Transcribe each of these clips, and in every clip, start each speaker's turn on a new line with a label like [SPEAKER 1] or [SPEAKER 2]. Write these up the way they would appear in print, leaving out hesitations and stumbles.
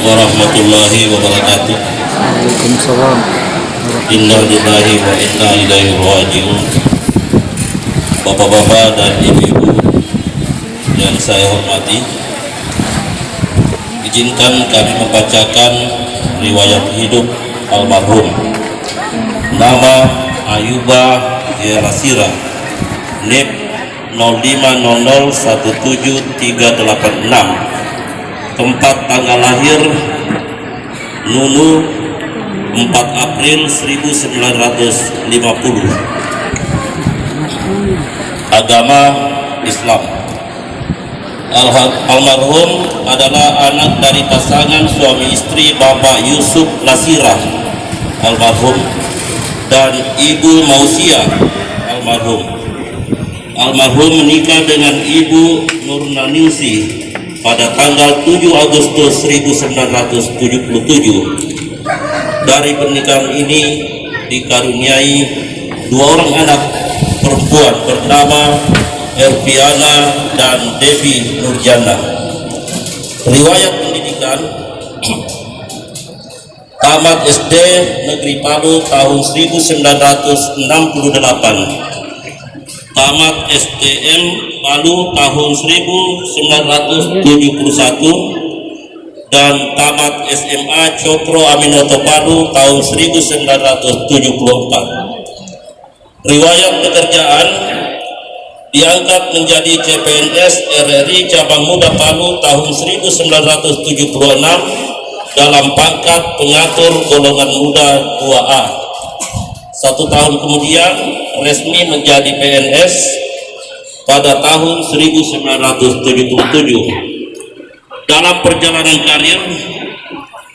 [SPEAKER 1] warahmatullahi wabarakatuh.
[SPEAKER 2] Waalaikumsalam.
[SPEAKER 1] Inna lillahi wa inna ilaihi raji'un. Bapak-bapak dan ibu-ibu yang saya hormati, izinkan kami membacakan riwayat hidup almarhum. Nama Ayuba Lasira, NIP 05001736, tempat tanggal lahir Nunu 4 April 1950, agama Islam. Almarhum adalah anak dari pasangan suami istri Bapak Yusuf Lasira almarhum dan Ibu Mausia almarhum. Almarhum menikah dengan Ibu Nurnaningsi pada tanggal 7 Agustus 1977. Dari pernikahan ini dikaruniai 2 orang anak perempuan bernama Elviana dan Devi Nurjana. Riwayat pendidikan: tamat SD Negeri Palu tahun 1968, tamat STM Palu tahun 1971, dan tamat SMA Cokro Aminoto Palu tahun 1974. Riwayat pekerjaan: diangkat menjadi CPNS RRI Cabang Muda Palu tahun 1976 dalam pangkat pengatur golongan muda 2A. 1 tahun kemudian resmi menjadi PNS pada tahun 1977. Dalam perjalanan karir,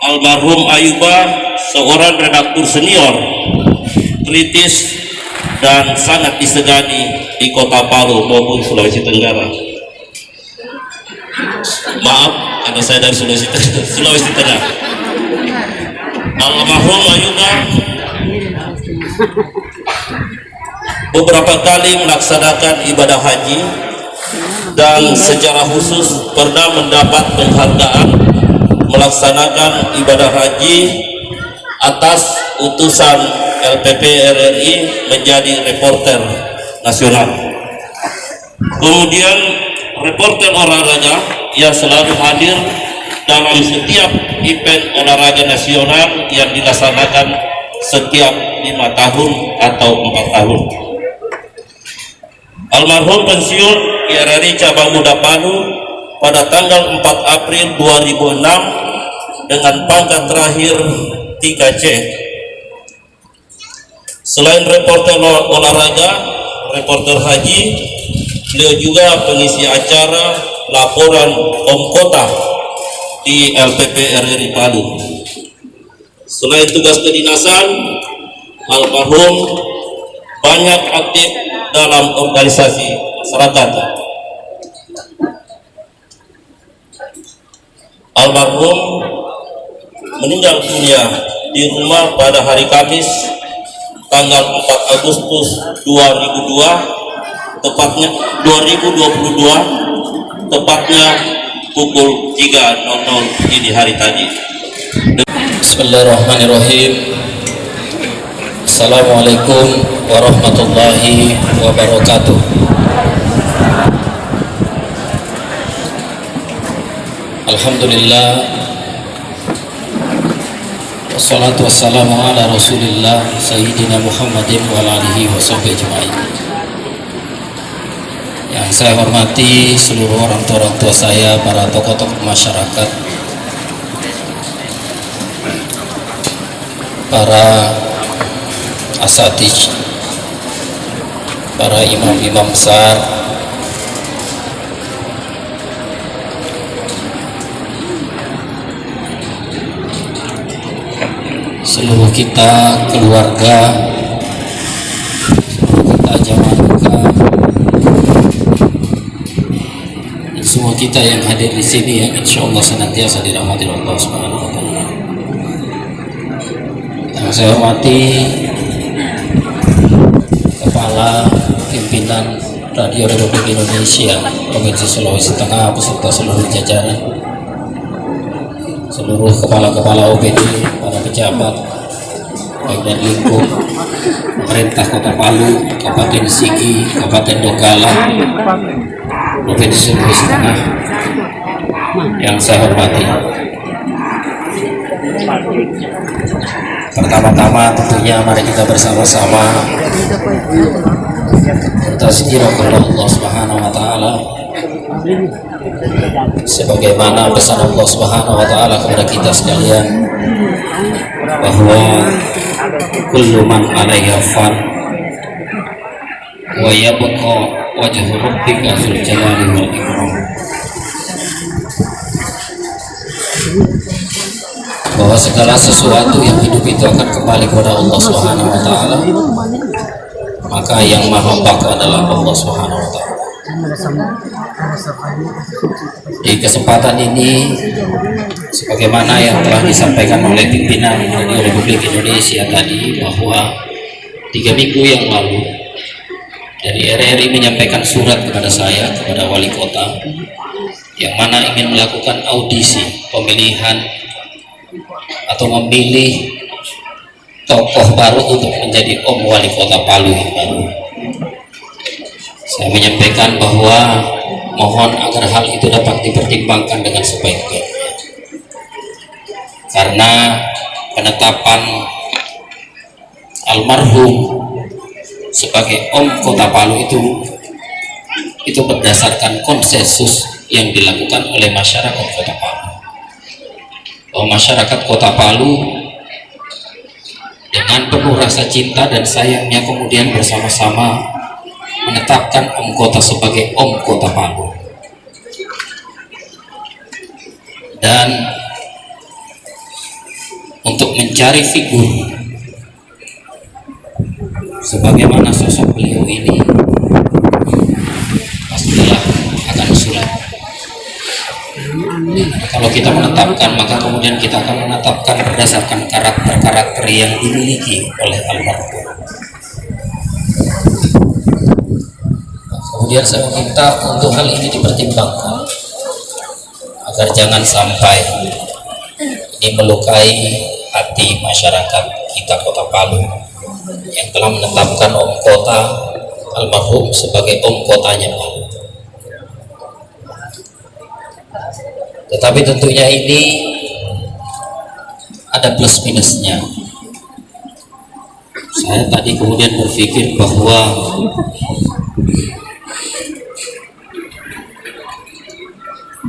[SPEAKER 1] almarhum Ayuba seorang redaktur senior, kritis dan sangat disegani di Kota Palu maupun Sulawesi Tenggara. Maaf, karena saya dari Sulawesi Tengah. Almarhum Ayuba beberapa kali melaksanakan ibadah haji dan secara khusus pernah mendapat penghargaan melaksanakan ibadah haji atas utusan LPP RRI menjadi reporter nasional. Kemudian reporter olahraga yang selalu hadir dalam setiap event olahraga nasional yang dilaksanakan setiap 5 tahun atau 4 tahun. Almarhum pensiun di RRI Cabang Muda Palu pada tanggal 4 April 2006 dengan pangkat terakhir 3C. Selain reporter olahraga, reporter haji, beliau juga pengisi acara laporan Om Kota di LPP RRI Palu. Selain tugas kedinasan, almarhum banyak aktif dalam organisasi masyarakat. Almarhum meninggal dunia di rumah pada hari Kamis tanggal 4 Agustus 2022, tepatnya pukul 3.00 dini hari tadi.
[SPEAKER 2] Bismillahirrahmanirrahim. Assalamualaikum warahmatullahi wabarakatuh. Alhamdulillah, wassalatu wassalamu ala rasulillah Sayyidina Muhammadin wa alihi wa sahbihi ajma'in. Yang saya hormati seluruh orang tua saya, para tokoh-tokoh masyarakat, para asatidz, para imam-imam besar, seluruh kita keluarga, seluruh kita jamaah duka, dan semua kita yang hadir di sini yang insyaallah senantiasa dirahmati Allah Subhanahu wa taala. Yang saya hormati Kepala Pimpinan Radio Republik Indonesia Provinsi Sulawesi Tengah beserta seluruh jajaran, seluruh kepala-kepala OPD, para pejabat baik dari lingkup pemerintah Kota Palu, Kabupaten Sigi, Kabupaten Donggala, Provinsi Sulawesi Tengah yang saya hormati. Pertama-tama tentunya mari kita bersama-sama bertasbih kepada Allah Subhanahu wa taala sebagaimana pesan Allah Subhanahu wa taala kepada kita sekalian bahwa kullu man 'alaiha fan wa yabqa wajhu rabbika dzul jalali wal ikram, bahwa segala sesuatu yang hidup itu akan kembali kepada Allah Subhanahu wa taala, maka yang maha baka adalah Allah Subhanahu wa taala. Di kesempatan ini, sebagaimana yang telah disampaikan oleh pimpinan Republik Indonesia tadi, bahwa 3 minggu yang lalu dari RRI menyampaikan surat kepada saya, kepada wali kota, yang mana ingin melakukan audisi pemilihan atau memilih tokoh baru untuk menjadi Om Wali Kota Palu yang baru. Saya menyampaikan bahwa mohon agar hal itu dapat dipertimbangkan dengan sebaik-baiknya, karena penetapan almarhum sebagai Om Kota Palu itu berdasarkan konsensus yang dilakukan oleh masyarakat Kota Palu, bahwa masyarakat Kota Palu dengan penuh rasa cinta dan sayangnya kemudian bersama-sama menetapkan Om Kota sebagai Om Kota Palu. Dan untuk mencari figur sebagaimana sosok beliau ini pastilah akan sulit. Kalau kita menetapkan, maka kemudian kita akan menetapkan berdasarkan karakter-karakter yang dimiliki oleh almarhum. Kemudian saya meminta untuk hal ini dipertimbangkan agar jangan sampai ini melukai hati masyarakat kita Kota Palu yang telah menetapkan Om Kota almarhum sebagai Om Kotanya Palu. Tetapi tentunya ini ada plus minusnya. Saya tadi kemudian berpikir bahwa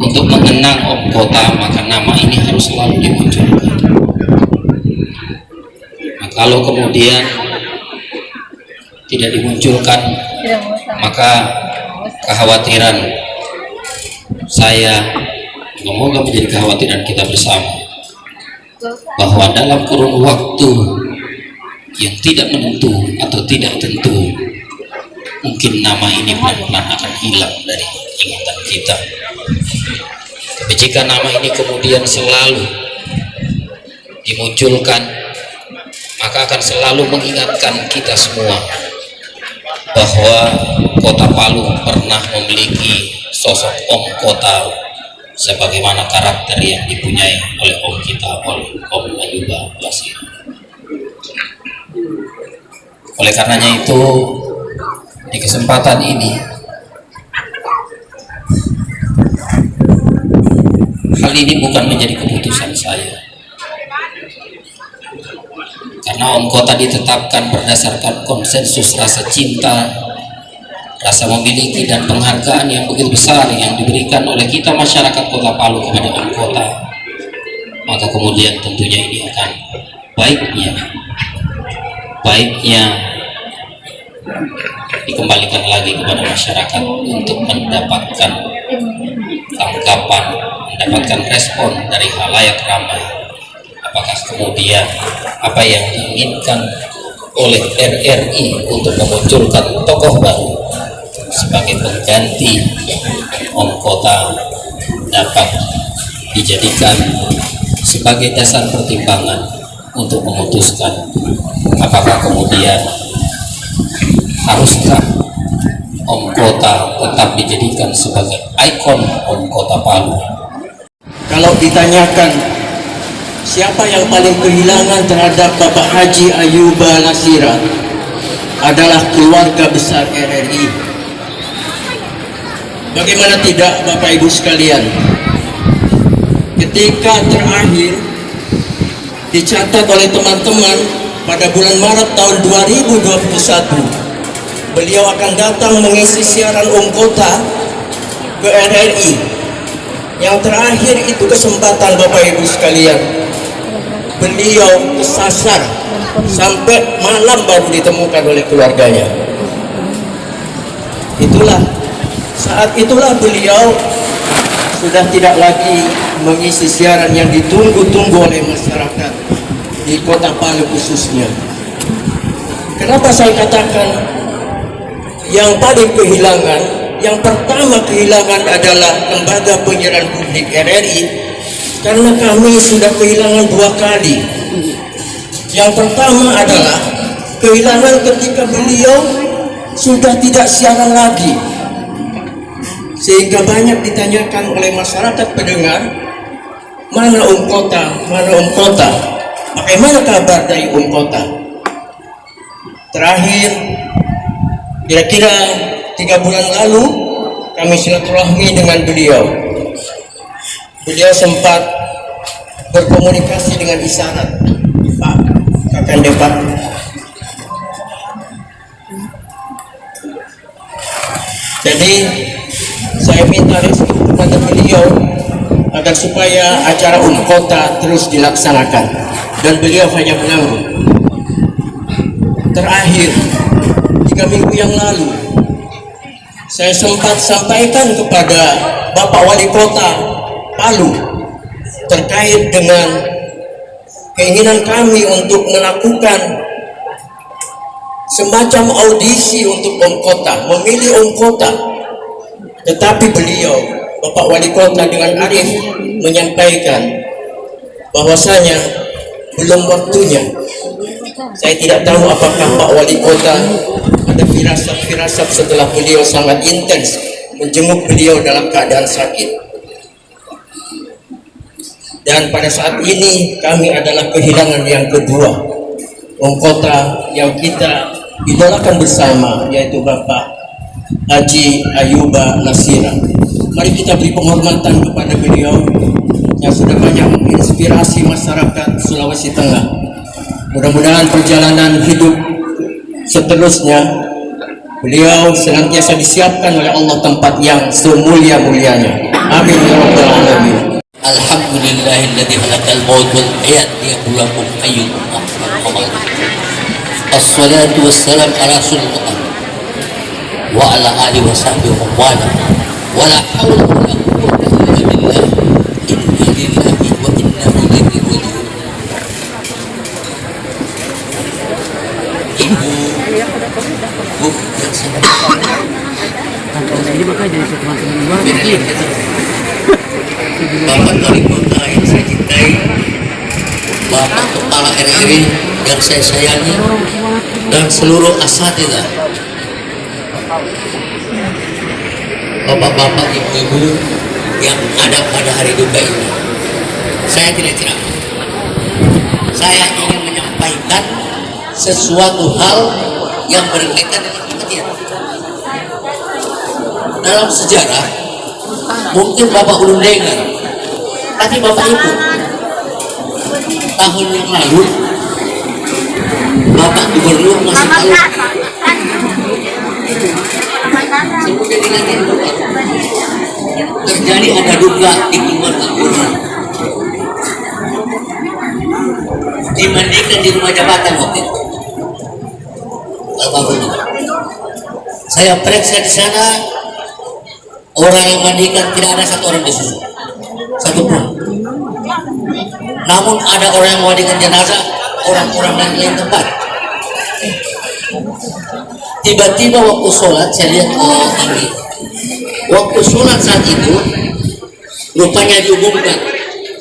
[SPEAKER 2] untuk mengenang Om Kota, maka nama ini harus selalu dimunculkan. Nah, kalau kemudian tidak dimunculkan, maka kekhawatiran saya, semoga menjadi kekhawatiran kita bersama, bahwa dalam kurun waktu yang tidak menentu atau tidak tentu, mungkin nama ini pelan-pelan akan hilang dari ingatan kita. Tapi jika nama ini kemudian selalu dimunculkan, maka akan selalu mengingatkan kita semua bahwa Kota Palu pernah memiliki sosok Om Kota sebagaimana karakter yang dipunyai oleh Om kita, Om Ayuba Basir. Oleh karenanya itu, di kesempatan ini hal ini bukan menjadi keputusan saya, karena Om Kota ditetapkan berdasarkan konsensus rasa cinta, rasa memiliki dan penghargaan yang begitu besar yang diberikan oleh kita masyarakat Kota Palu kepada Om Kota. Maka kemudian tentunya ini akan baiknya dikembalikan lagi kepada masyarakat untuk mendapatkan tanggapan, mendapatkan respon dari halayak ramai. Apakah kemudian apa yang diinginkan oleh RRI untuk memunculkan tokoh baru sebagai pengganti Om Kota dapat dijadikan sebagai dasar pertimbangan untuk memutuskan apakah kemudian haruskah Om Kota tetap dijadikan sebagai ikon Om Kota Palu.
[SPEAKER 3] Kalau ditanyakan siapa yang paling kehilangan terhadap Bapak Haji Ayuba Nasira adalah keluarga besar RRI. Bagaimana tidak Bapak Ibu sekalian, ketika terakhir dicatat oleh teman-teman pada bulan Maret tahun 2021, beliau akan datang mengisi siaran kota ke RRI. Yang terakhir itu kesempatan Bapak Ibu sekalian, beliau kesasar sampai malam baru ditemukan oleh keluarganya. Saat itulah beliau sudah tidak lagi mengisi siaran yang ditunggu-tunggu oleh masyarakat di kota Palu khususnya. Kenapa saya katakan yang paling kehilangan, yang pertama kehilangan adalah lembaga penyiaran publik RRI, karena kami sudah kehilangan 2 kali. Yang pertama adalah kehilangan ketika beliau sudah tidak siaran lagi, sehingga banyak ditanyakan oleh masyarakat pendengar, mana Kota, bagaimana kabar dari Kota. Terakhir kira-kira 3 bulan lalu kami silaturahmi dengan beliau. Beliau sempat berkomunikasi dengan isyarat, Pak Kakande Pak. Jadi saya minta restu kepada beliau agar supaya acara Kota terus dilaksanakan, dan beliau hanya menanggung. Terakhir 3 minggu yang lalu saya sempat sampaikan kepada Bapak Wali Kota Palu terkait dengan keinginan kami untuk melakukan semacam audisi untuk Kota, memilih Kota. Tetapi beliau, Bapak Wali Kota dengan arif menyampaikan bahwasanya belum waktunya. Saya tidak tahu apakah Pak Wali Kota ada firasat-firasat setelah beliau sangat intens menjenguk beliau dalam keadaan sakit. Dan pada saat ini kami adalah kehilangan yang kedua, Kota yang kita idolakan bersama, yaitu Bapak Haji Ayuba Nasira. Mari kita beri penghormatan kepada beliau yang sudah banyak menginspirasi masyarakat Sulawesi Tengah. Mudah-mudahan perjalanan hidup seterusnya beliau senantiasa disiapkan oleh Allah tempat yang semulia-mulianya. Amin ya rabbal alamin.
[SPEAKER 2] Alhamdulillahilladzi khalaqal maut wal hayat liyabluwakum ayyukum ahsanu amala. Assalatu wassalamu ala rasulillah wa ala alihi wa sahbihi wa wala. Wala haula wala quwwata illa billah. Inna lillahi wa inna ilaihi raji'un. Ibu yang sangat Bapak Wali Kota yang saya cintai, Bapak Kepala RRI yang saya sayangi, dan seluruh asatidzah, bapak-bapak, ibu-ibu yang ada pada hari duka ini. Saya tidak ceramah, saya ingin menyampaikan sesuatu hal yang berkaitan dengan kematian. Dalam sejarah mungkin Bapak belum dengar, tapi Bapak Ibu tahun yang lalu Bapak Gubernur masih tahu semoga dengan itu terjadi ada duka di keluarga Gubernur dibandingkan di rumah jabatan waktu itu. Saya periksa di sana, orang yang mandikan tidak ada satu orang di situ, satu pun. Namun ada orang yang memandikan jenazah, orang-orang dari lain tempat. Tiba-tiba waktu sholat saya lihat ini. Waktu sholat saat itu rupanya diumumkan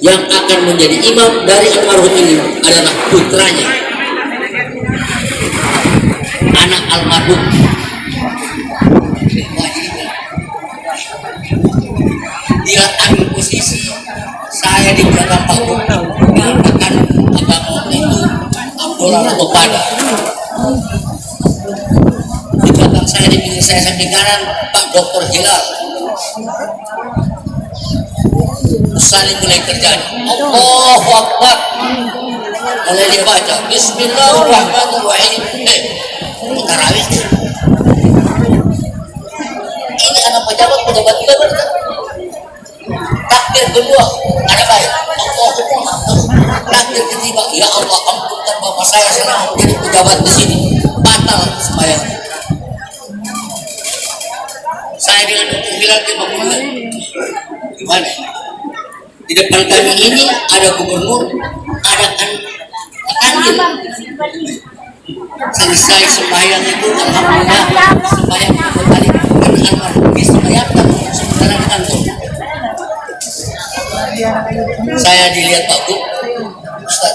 [SPEAKER 2] yang akan menjadi imam dari almarhum ini adalah putranya, anak almarhum. Dia ambil posisi, saya di belakang panggung.
[SPEAKER 4] ibadah. Di belakang saya, di pinggir saya samping kanan Pak Dr. Hilal. Saling mulai kerjanya. Allahu Akbar. Mulai dibaca Bismillahirrahmanirrahim. Tarawih. Ini anak pejabat juga berkata. Takbir kedua ada baik. Takbir ketiga, ya Allah ampunkan bapak saya senang jadi pejabat di sini. Batal sembahyang. Saya dengan Dr. Hilal di Bangunan. Gimana? Di depan kami ini ada gubernur, ada kantin. Selesai sembahyang itu, alhamdulillah sembahyang kembali karena almarhum sembahyang sementara di kantor. Saya dilihat Pak Gub, Ustaz,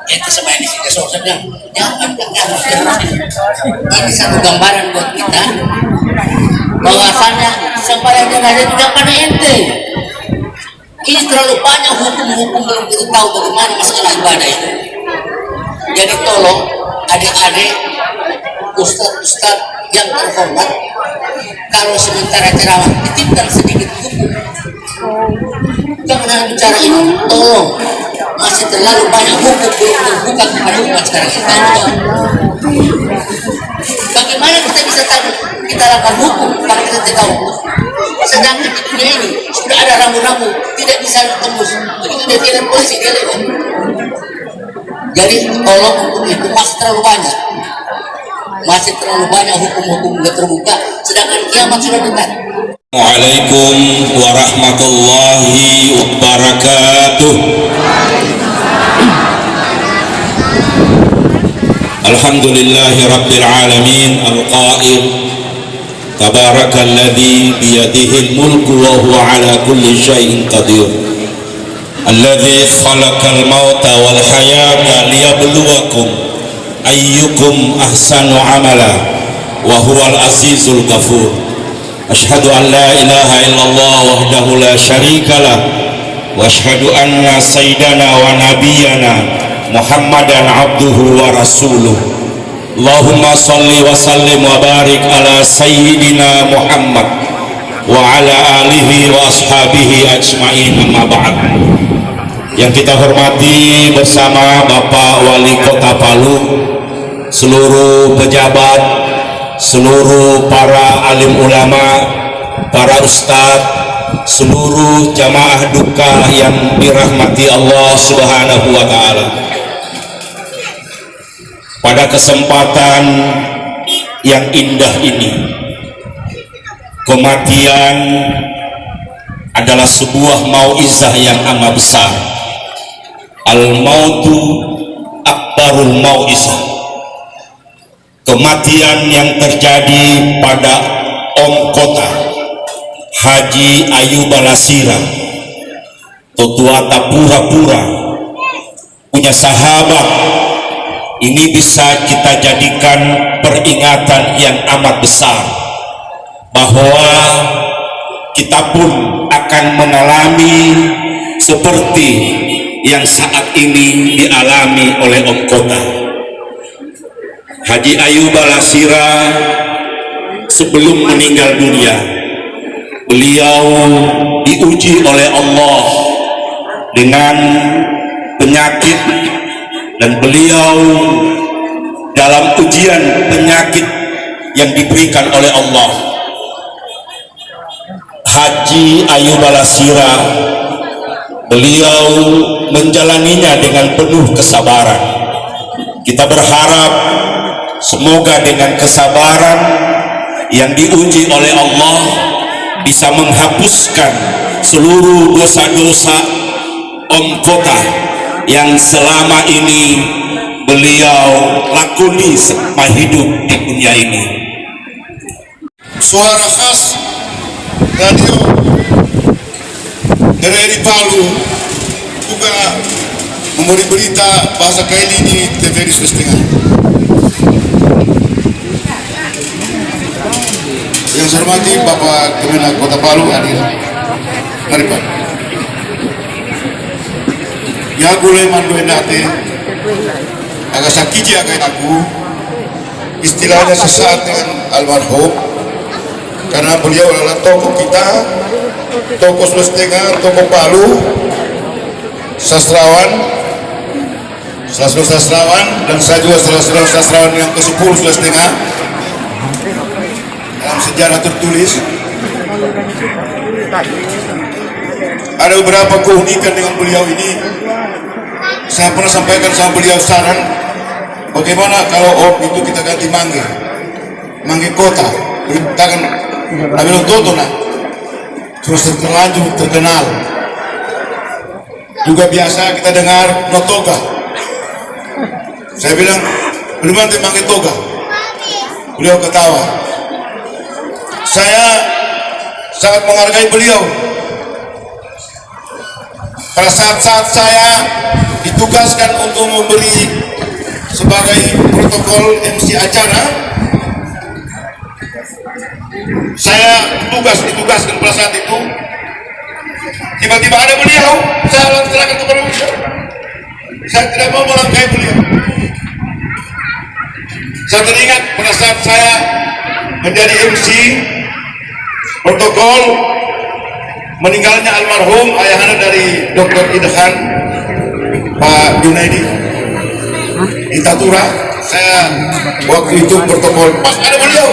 [SPEAKER 4] itu sembahyang di sini, saya bilang, jangan. Ini satu gambaran buat kita bahwasannya sembahyang jenazah itu jangan pada ente. Ini terlalu banyak hukum-hukum belum kita tahu bagaimana masalah ibadah itu. Jadi tolong adik-adik, ustaz-ustaz yang terhormat, kalau sementara ceramah titipkan sedikit hukum. Jangan bicara ini, tolong. Masih terlalu banyak hukum belum terbuka kepada umat sekarang ini. Bagaimana kita bisa tahu kita lakukan hukum kalau kita tidak tahu? Sedangkan di dunia ini sudah ada rambu-rambu tidak bisa tembus. Begitu dia tidak polisi dia lewat. Jadi tolong hukum itu masih terlalu banyak hukum-hukum tidak terbuka. Sedangkan kiamat sudah dekat.
[SPEAKER 5] Assalamualaikum warahmatullahi wabarakatuh. Alhamdulillahi rabbil alamin al-qail tabarakalladzi biyadihil mulku wa huwa ala kulli syai'in qadir alladzi khalaqal mauta wal hayata liyabluwakum ayyukum ahsanu amala wa huwal azizul ghafur. Ashhadu an la ilaha illallah wahdahu la syarikalah wa ashhadu anna sayyidana wa nabiyyana Muhammadan abduhu wa rasuluh. Allahumma salli wa sallim wa barik ala sayyidina Muhammad wa ala alihi wa ashabihi ajma'in, amma ba'd. Yang kita hormati bersama Bapak Wali Kota Palu, seluruh pejabat, seluruh para alim ulama, para ustadz, seluruh jamaah duka yang dirahmati Allah Subhanahu wa Ta'ala. Pada kesempatan yang indah ini, kematian adalah sebuah mauizah yang amat besar. Al-mautu akbarul mauizah. Kematian yang terjadi pada Om Kota Haji Ayub Balasira, Totuata pura-pura, punya sahabat, ini bisa kita jadikan peringatan yang amat besar bahwa kita pun akan mengalami seperti yang saat ini dialami oleh Om Kota. Haji Ayub Balasira sebelum meninggal dunia, beliau diuji oleh Allah dengan penyakit, dan beliau dalam ujian penyakit yang diberikan oleh Allah, Haji Ayub Balasira, beliau menjalaninya dengan penuh kesabaran. Kita berharap semoga dengan kesabaran yang diuji oleh Allah bisa menghapuskan seluruh dosa-dosa Om Kota yang selama ini beliau lakoni selama hidup di dunia ini.
[SPEAKER 6] Suara khas radio dari Palu juga memberi berita bahasa Kaili di TVRI Setengah. Yang saya hormati Bapak Kemenak Kota Palu hadir. Mari Pak. Ya gulai mandu endate agak sakit ya kayak aku istilahnya sesaat dengan almarhum karena beliau adalah tokoh kita, tokoh Sulawesi Tengah, tokoh Palu, salah satu sastrawan, dan saya juga salah satu sastrawan yang ke-10 Sulawesi Tengah dalam sejarah tertulis. Ada beberapa keunikan dengan beliau ini. Saya pernah sampaikan sama beliau saran, bagaimana kalau itu kita ganti Mangge Kota, kita kan Nabi Toto nah, terus terlanjur terkenal. Juga biasa kita dengar Notoga. Saya bilang belum nanti Mangge Toga. Beliau ketawa. Saya sangat menghargai beliau. Pada saat saya ditugaskan untuk memberi sebagai protokol MC acara, saya ditugaskan pada saat itu. Tiba-tiba ada beliau, saya langsung serahkan kepada beliau. Saya tidak mau melangkahi beliau. Saya teringat pada saat saya menjadi MC protokol meninggalnya almarhum ayahanda dari Dr. Idhan, Pak Junaidi di Tatura. Saya waktu itu protokol, pas ada beliau,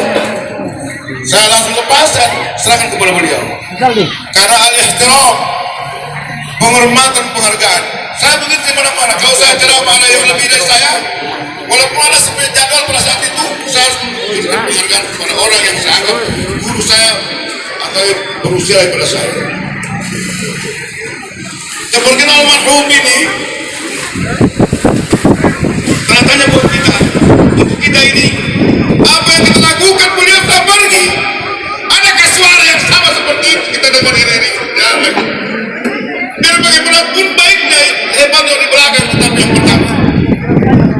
[SPEAKER 6] saya langsung lepas dan serahkan kepada beliau. Karena al-ihtiram, penghormatan, penghargaan. Saya begitu kemana-mana. Kalau saya ceramah ada yang lebih dari saya, walaupun ada seperti jadwal pada saat itu, saya harus memberikan penghargaan kepada orang yang saya anggap guru saya atau berusia daripada saya. Seperti almarhum ini, tanya buat kita, untuk kita ini, apa yang kita lakukan beliau sudah pergi. Adakah suara yang sama seperti itu kita dengar ini? Jangan. Dan bagaimanapun baiknya hebatnya di belakang tetapi yang pertama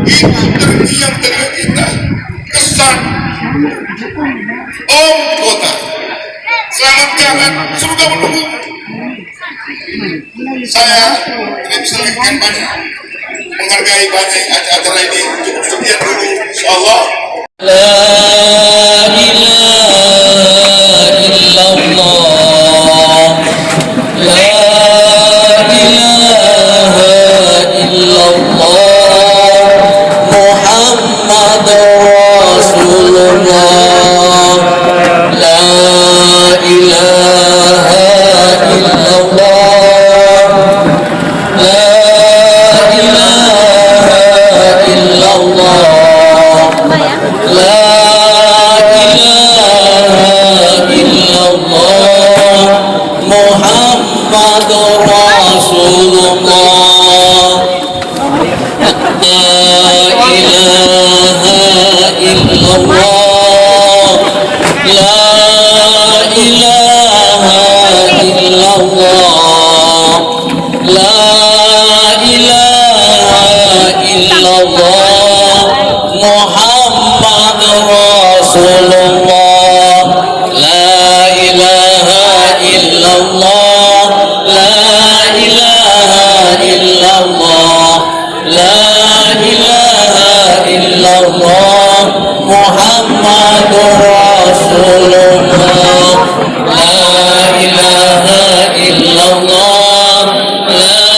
[SPEAKER 6] itu terngiang telinga kita kesan Om Kota, selamat jalan, surga menunggu. Saya tidak bisa lanjutkan banyak, menghargai banyak acara ini, cukup sekian dulu, insyaallah.
[SPEAKER 2] La ilaha illallah, la ilaha illallah, Muhammad Rasulullah, la ilaha illallah, la ilaha illallah, la ilaha illallah, Muhammad Rasulullah, la ilaha illallah, la ilaha illallah, la ilaha illallah, Muhammad Rasulullah, la ilaha illallah, la ilaha illallah, la ilaha illallah, Muhammad Rasulullah, la ilaha illallah, la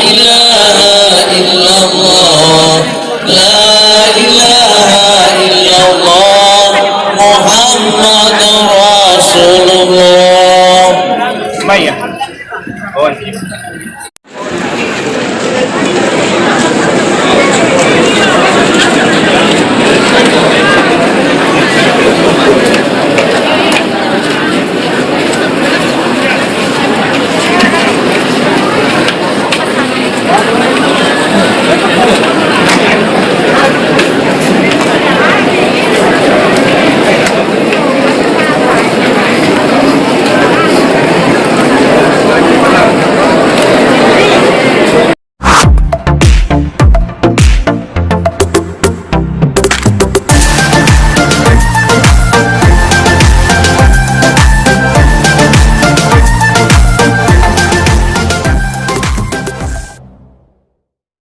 [SPEAKER 2] ilaha illallah, la ilaha illallah, Muhammad Rasulullah.
[SPEAKER 7] Maya. Oh,